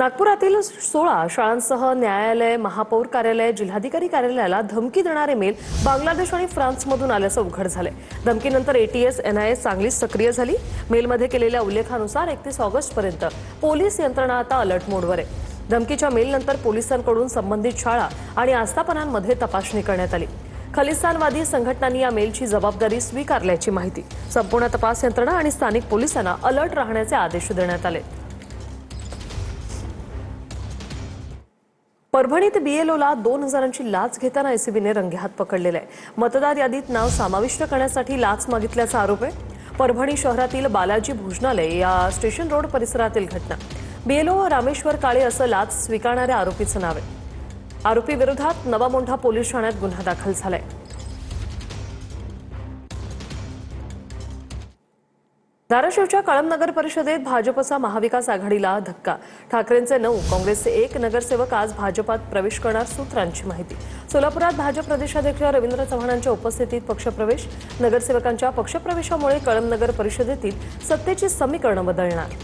नागपुरातील 16 शाळांसह न्यायालय, महापौर कार्यालय, जिल्हाधिकारी कार्यालयाला धमकी देणारे मेल बांगलादेश आणि फ्रान्समधून आल्याचं उघड झालंय। धमकीनंतर एटीएस, एनआयए चांगलीच सक्रिय झाली। मेलमध्ये केलेल्या उल्लेखानुसार 31 ऑगस्टपर्यंत पोलीस यंत्रणा आता अलर्ट मोडवर आहे। धमकीच्या मेलनंतर पोलिसांकडून संबंधित शाळा आणि आस्थापनांमध्ये तपासणी करण्यात आली। खलिस्तानवादी संघटनांनी या मेलची जबाबदारी स्वीकारल्याची माहिती। संपूर्ण तपास यंत्रणा आणि स्थानिक पोलिसांना अलर्ट राहण्याचे आदेश देण्यात आले। परभणीत बीएलओला 2000ची लाच घेताना एसीबीने रंगेहात पकडलेले आहे। मतदार यादीत नाव समाविष्ट करण्यासाठी लाच मागितल्याचा आरोप आहे। परभणी शहरातील बालाजी भोजनालय या स्टेशन रोड परिसरातील घटना। बीएलओ रामेश्वर काळे असं लाच स्वीकारणाऱ्या आरोपीचं नाव आहे। आरोपी विरोधात नवा मोंढा पोलीस ठाण्यात गुन्हा दाखल झालाय। धाराशिवच्या कळंब नगर परिषदेत भाजपचा महाविकास आघाडीला धक्का। ठाकरेंचे 9, काँग्रेसचे 1 नगरसेवक आज भाजपात प्रवेश करणार, सूत्रांची माहिती। सोलापुरात भाजप प्रदेशाध्यक्ष रवींद्र चव्हाणांच्या उपस्थितीत पक्षप्रवेश। नगरसेवकांच्या पक्षप्रवेशामुळे कळंब नगर परिषदेतील सत्तेची समीकरणं बदलणार।